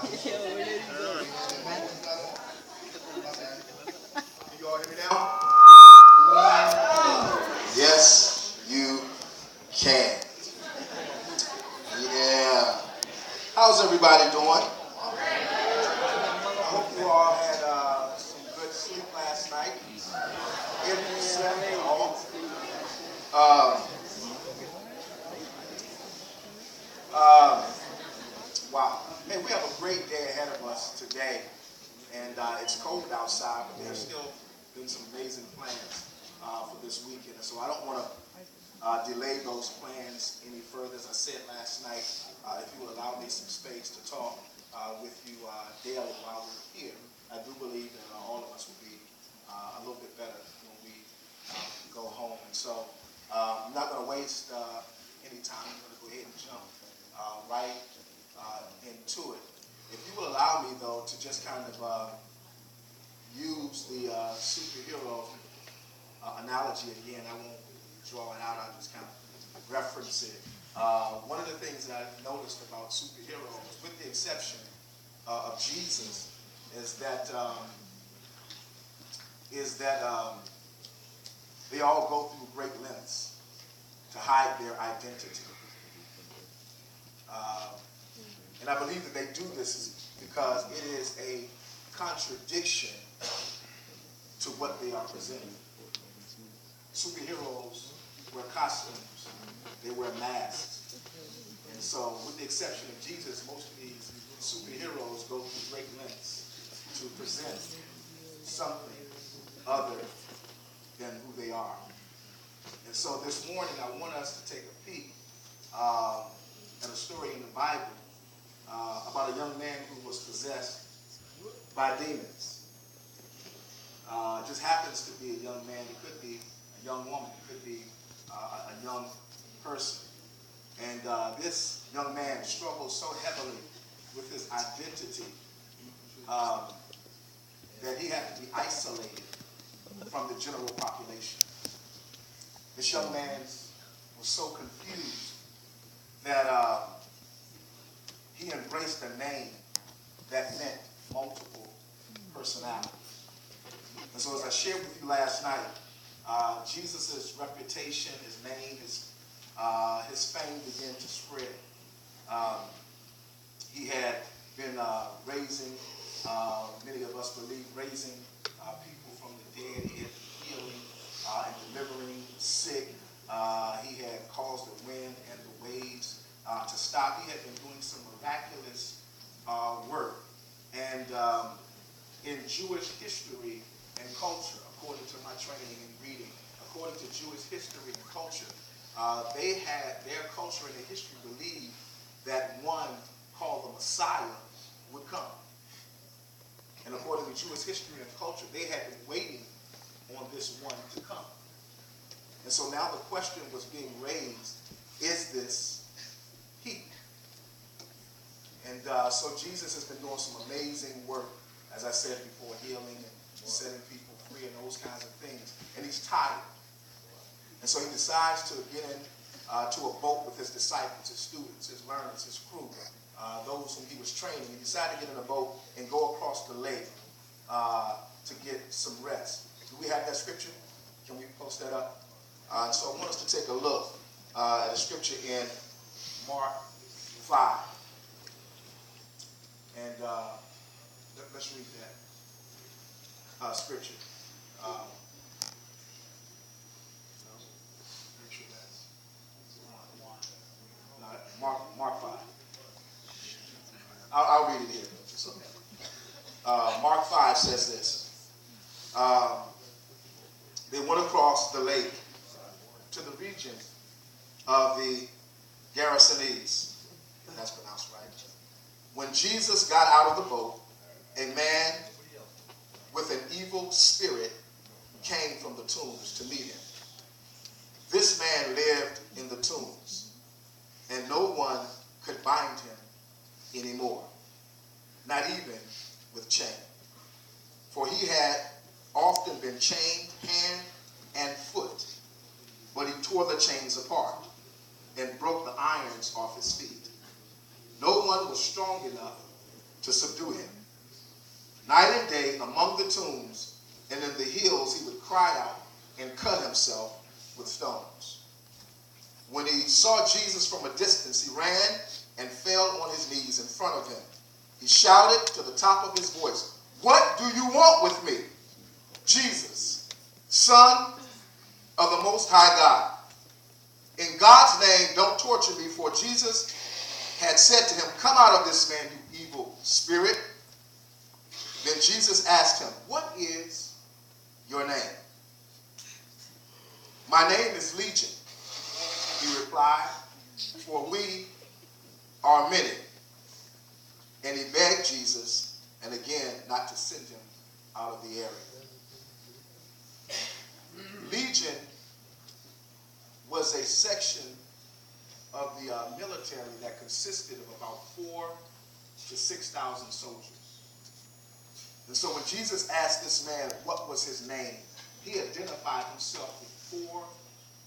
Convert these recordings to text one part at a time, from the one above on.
you all hear me now? Yes, you can. Yeah. How's everybody doing? I hope you all had some good sleep last night. If you slept at all. Um, wow. Hey, we have a great day ahead of us today. And it's cold outside, but there's still been some amazing plans for this weekend. And so I don't want to delay those plans any further. As I said last night, if you would allow me some space to talk with you daily while we're here, I do believe that all of us will be a little bit better when we go home. And so I'm not going to waste any time. I'm going to go ahead and jump right into it. If you will allow me, though, to just kind of use the superhero analogy again, I won't draw it out, I'll just kind of reference it. One of the things that I've noticed about superheroes, with the exception of Jesus, is that they all go through great lengths to hide their identity. And I believe that they do this because it is a contradiction to what they are presenting. Superheroes wear costumes, they wear masks. And so, with the exception of Jesus, most of these superheroes go through great lengths to present something other than who they are. And so this morning I want us to take a peek at a story in the Bible about a young man who was possessed by demons. It just happens to be a young man. It could be a young woman. It could be a young person. And this young man struggles so heavily with his identity that he had to be isolated from the general population. This young man was so confused that he embraced a name that meant multiple personalities. And so as I shared with you last night, Jesus' reputation, his name, his fame began to spread. He had been raising, many of us believe, raising people from the dead. He had been healing and delivering the sick. He had caused the wind and the waves to stop. He had been doing some miraculous work. And in Jewish history and culture, according to my training and reading, according to Jewish history and culture, they had their culture and their history believed that one called the Messiah would come. And according to Jewish history and culture, they had been waiting on this one to come. And so now the question was being raised, is this he? And so Jesus has been doing some amazing work, as I said before, healing and setting people free and those kinds of things. And he's tired. And so he decides to get in to a boat with his disciples, his students, his learners, his crew, those whom he was training. He decided to get in a boat and go across the lake to get some rest. Do we have that scripture? Can we post that up? So I want us to take a look at a scripture in Mark 5. And let's read that scripture. Make sure that's Mark 5. I'll read it here. It's okay. Mark 5 says this. They went across the lake to the region of the Gerasenes. That's pronounced right. When Jesus got out of the boat, a man with an evil spirit came from the tombs to meet him. This man lived in the tombs, and no one could bind him anymore, not even with chain. For he had often been chained hand and foot, but he tore the chains apart and broke the irons off his feet. No one was strong enough to subdue him. Night and day among the tombs and in the hills he would cry out and cut himself with stones. When he saw Jesus from a distance, he ran and fell on his knees in front of him. He shouted to the top of his voice, "What do you want with me, Jesus, Son of the Most High God? In God's name, don't torture me." For Jesus had said to him, "Come out of this man, you evil spirit." Then Jesus asked him, "What is your name?" "My name is Legion," he replied, "for we are many." And he begged Jesus, and again, not to send him out of the area. Legion was a section of the military that consisted of about 4,000 to 6,000 soldiers. And so when Jesus asked this man what was his name, he identified himself with 4,000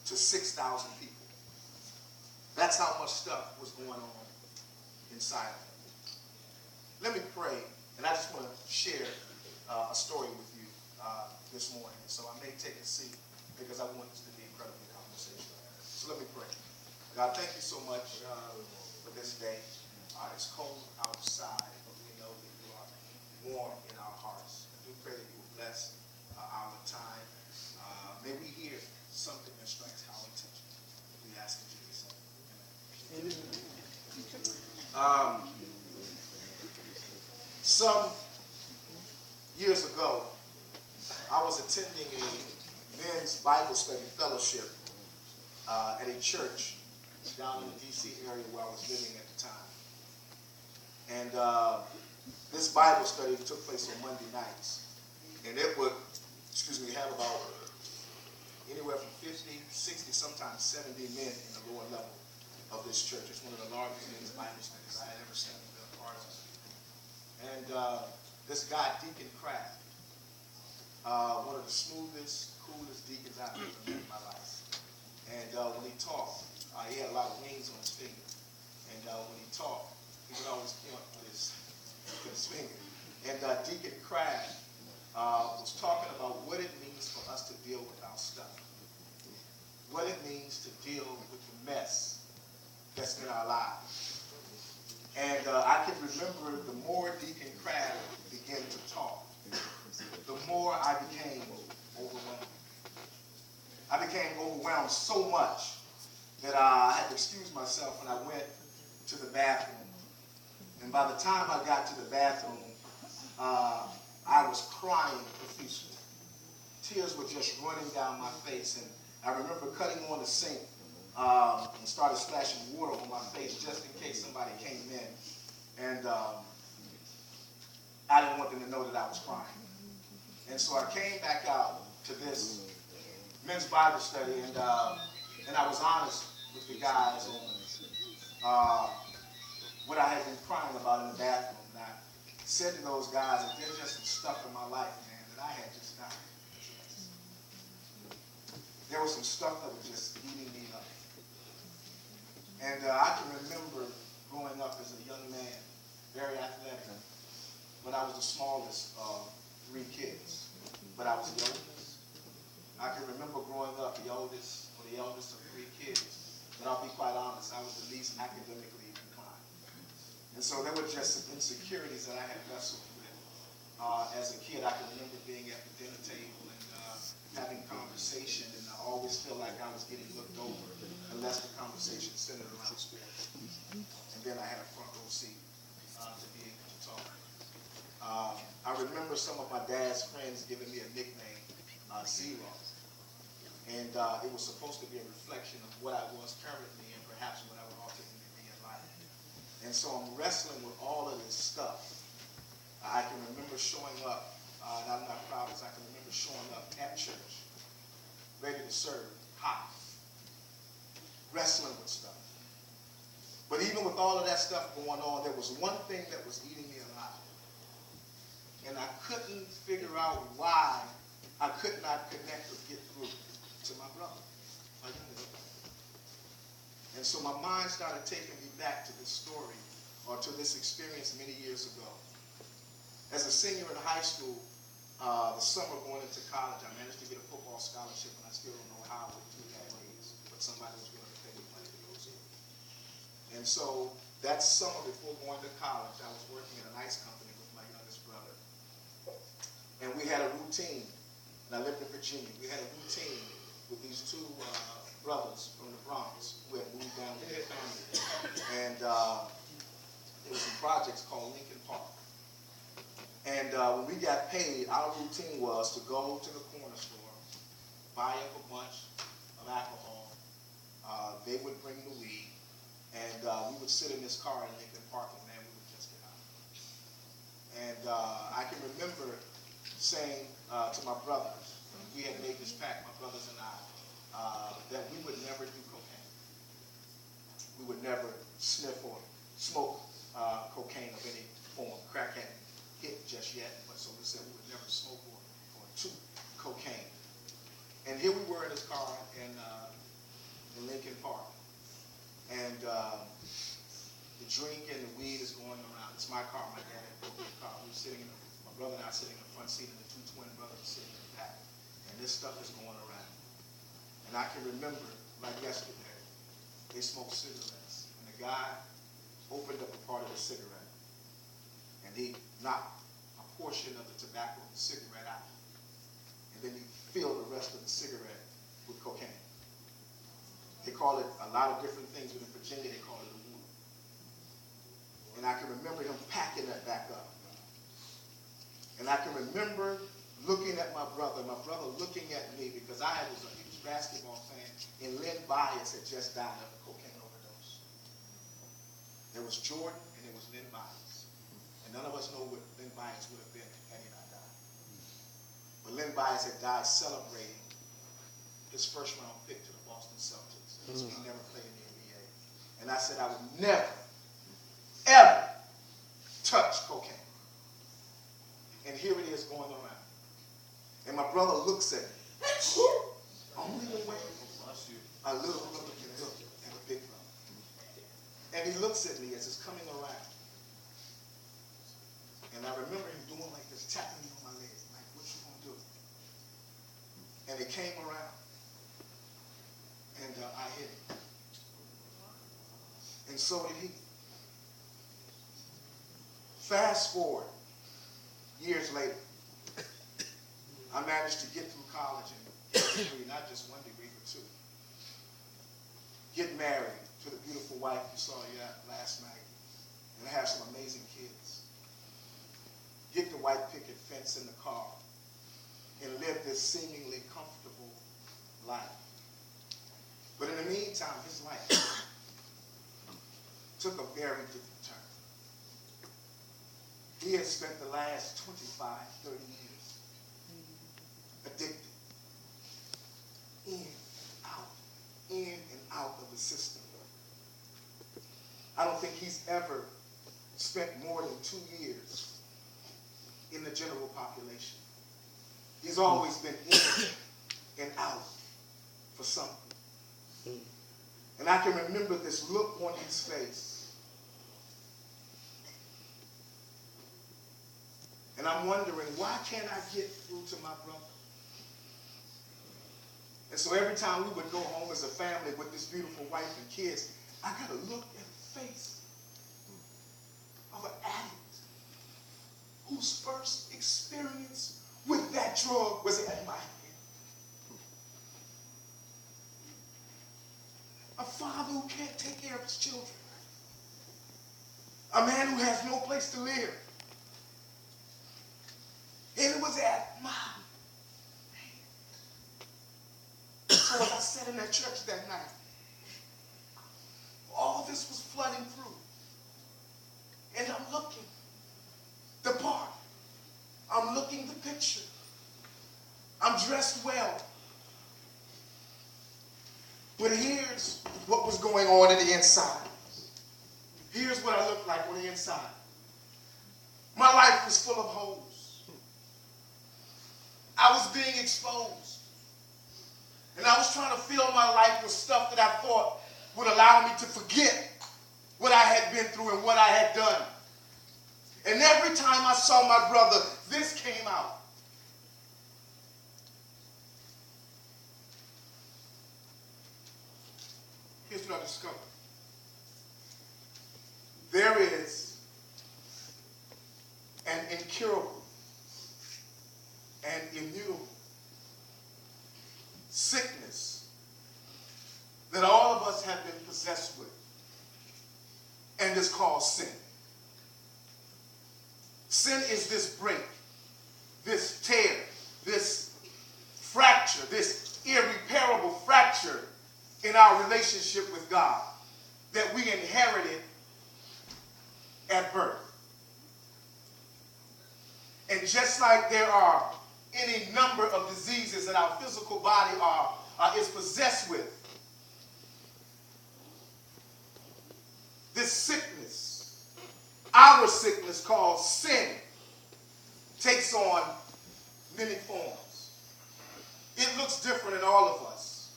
to 6,000 people. That's how much stuff was going on inside of him. Let me pray, and I just want to share a story with you this morning. So I may take a seat because I want this to be incredibly conversational. So let me pray. God, thank you so much for this day. It's cold outside, but we know that you are warm in our hearts. I do pray that you will bless our time. May we hear something that strikes our attention. We ask in Jesus' name. Some years ago, I was attending a men's Bible study fellowship at a church down in the D.C. area where I was living at the time. And this Bible study took place on Monday nights. And it would, have about anywhere from 50, 60, sometimes 70 men in the lower level of this church. It's one of the largest men's Bible studies I had ever seen been a part of. And this guy, Deacon Kraft, one of the smoothest, coolest deacons I've ever met in my life. And when he talked, he had a lot of wings on his finger. And when he talked, he would always point with his finger. And Deacon Kraft was talking about what it means for us to deal with our stuff. What it means to deal with the mess that's in our lives. And I can remember the more Deacon Kraft began to talk, the more I became overwhelmed. I became overwhelmed so much that I had to excuse myself when I went to the bathroom. And by the time I got to the bathroom, I was crying profusely. Tears were just running down my face. And I remember cutting on the sink and started splashing water on my face just in case somebody came in. And I didn't want them to know that I was crying. And so I came back out to this men's Bible study, and I was honest with the guys on what I had been crying about in the bathroom. And I said to those guys that there's just some stuff in my life, man, that I had just not addressed. There was some stuff that was just eating me up. And I can remember growing up as a young man, very athletic, but I was the smallest of 3 kids. But I was the oldest. I can remember growing up the eldest of 3 kids. But I'll be quite honest, I was the least academically inclined. And so there were just some insecurities that I had wrestled with. As a kid, I can remember being at the dinner table and having conversation, and I always felt like I was getting looked over unless the conversation centered around school. And then I had a front row seat to be able to talk. I remember some of my dad's friends giving me a nickname, Zero. And it was supposed to be a reflection of what I was currently and perhaps what I would ultimately be in life. And so I'm wrestling with all of this stuff. I can remember showing up, and I'm not proud of this, I can remember showing up at church, ready to serve, hot, wrestling with stuff. But even with all of that stuff going on, there was one thing that was eating me alive. And I couldn't figure out why I could not connect or get through to my brother, my younger brother. And so my mind started taking me back to this story, or to this experience many years ago. As a senior in high school, the summer going into college, I managed to get a football scholarship, and I still don't know how with 2 bad grades, but somebody was willing to pay me money to go to it. And so that summer before going to college, I was working in an ice company with my youngest brother. And we had a routine, and I lived in Virginia. We had a routine with these two brothers from the Bronx who had moved down with their family. And there were some projects called Lincoln Park. And when we got paid, our routine was to go to the corner store, buy up a bunch of alcohol. They would bring the weed, and we would sit in this car in Lincoln Park, and man, we would just get out. And I can remember saying to my brothers, we had made this pact, my brothers and I, that we would never do cocaine. We would never sniff or smoke cocaine of any form. Crack hadn't hit just yet, but so we said we would never smoke or chew cocaine. And here we were in this car in Lincoln Park, and the drink and the weed is going around. It's my car, my dad had broken the car. We were sitting my brother and I sitting in the front seat, and the two twin brothers were sitting in the back. And this stuff is going around. And I can remember, like yesterday, they smoked cigarettes. And the guy opened up a part of the cigarette, and he knocked a portion of the tobacco of the cigarette out. And then he filled the rest of the cigarette with cocaine. They call it a lot of different things, but in Virginia they call it a wood. And I can remember him packing that back up. And I can remember looking at my brother looking at me, because I was a huge basketball fan, and Len Bias had just died of a cocaine overdose. There was Jordan and there was Len Bias. And none of us know what Len Bias would have been had he not died. But Len Bias had died celebrating his first round pick to the Boston Celtics. He never played in the NBA. And I said I would never, ever touch cocaine. And here it is going around. And my brother looks at me. Only the way a little brother can look at a big brother. And he looks at me as it's coming around. And I remember him doing like this, tapping me on my leg, like, what you gonna do? And it came around. And I hit him. And so did he. Fast forward, years later, I managed to get through college and get a degree, not just one degree, but two. Get married to the beautiful wife you saw last night, and have some amazing kids. Get the white picket fence in the car, and live this seemingly comfortable life. But in the meantime, his life took a very different turn. He has spent the last 25, 30 years addicted, in and out of the system. I don't think he's ever spent more than 2 years in the general population. He's always been in and out for something. And I can remember this look on his face. And I'm wondering, why can't I get through to my brother? And so every time we would go home as a family with this beautiful wife and kids, I got to look at the face of an addict whose first experience with that drug was at my hand. A father who can't take care of his children. A man who has no place to live. And it was at my hand. So as I sat in that church that night, all this was flooding through. And I'm looking the part. I'm looking the picture. I'm dressed well. But here's what was going on in the inside. Here's what I looked like on the inside. My life was full of holes. I was being exposed. And I was trying to fill my life with stuff that I thought would allow me to forget what I had been through and what I had done. And every time I saw my brother, this came out. Here's what I discovered. There is an incurable and immutable sickness that all of us have been possessed with, and it's called sin. Sin is this break, this tear, this fracture, this irreparable fracture in our relationship with God that we inherited at birth. And just like there are any number of diseases that our physical body is possessed with, this sickness, our sickness called sin, takes on many forms. It looks different in all of us.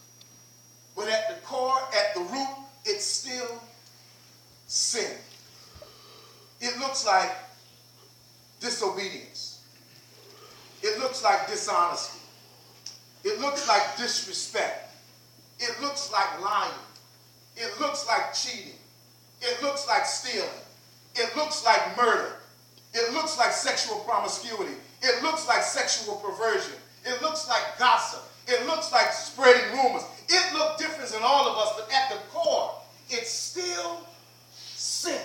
But at the core, at the root, it's still sin. It looks like disobedience. It looks like dishonesty. It looks like disrespect. It looks like lying. It looks like cheating. It looks like stealing. It looks like murder. It looks like sexual promiscuity. It looks like sexual perversion. It looks like gossip. It looks like spreading rumors. It looks different in all of us, but at the core, it's still sin.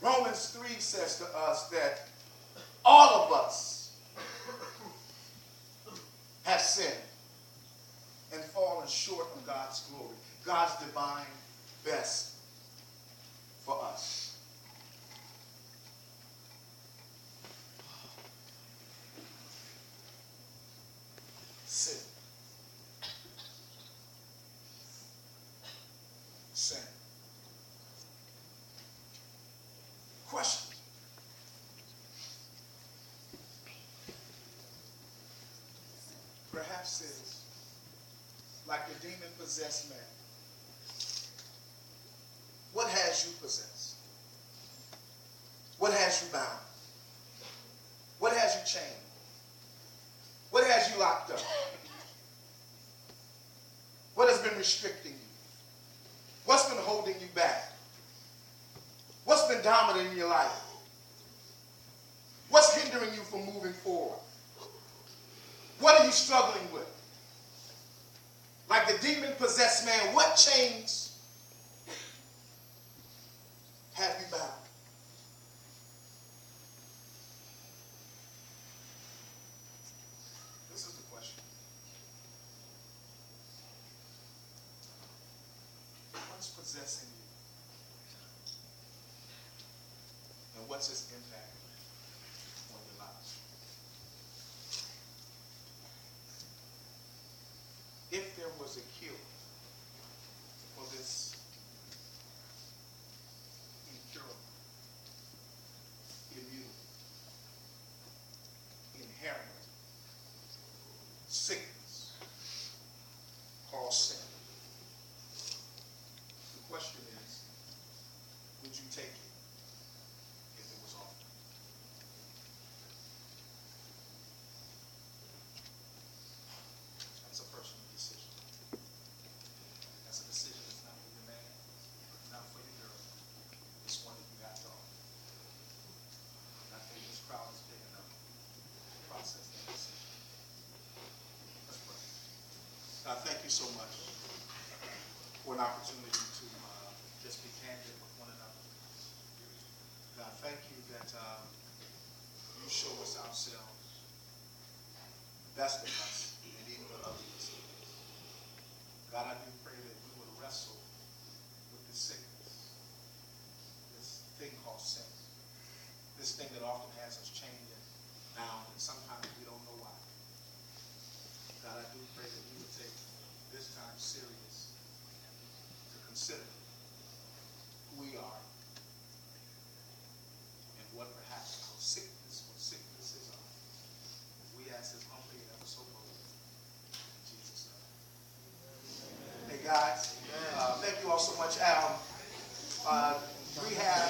Romans 3 says to us that all of us have sinned and fallen short of God's glory, God's divine best for us. Sin. Sin. Question. Perhaps it's like the demon-possessed man. What has you possessed? What has you bound? What has you chained? What has you locked up? What has been restricting you? What's been holding you back? What's been dominating your life? What's hindering you from moving forward? What are you struggling with? Like the demon-possessed man, what chains have you bound? This is the question. What's possessing you? And what's its impact on your lives? If there was a cure for this incurable, immutable, inherent sickness called sin, the question is, would you take it if it was offered? That's a personal decision. That's a decision that's not for your man, not for your girl. It's one that you got to offer. I think this crowd is big enough to process that decision. Let's pray. God, thank you so much for an opportunity to just be candid with one another. God, thank you that you show us ourselves, the best of us, and even the ugliest of us. God, I do pray that we would wrestle with this sickness, this thing called sin, this thing that often has us chained and bound, and sometimes we don't know why. God, I do pray that we would take this time serious to consider who we are and what perhaps our sicknesses are. We ask this humbly and ever so boldly. In Jesus' name. Hey guys, thank you all so much. rehab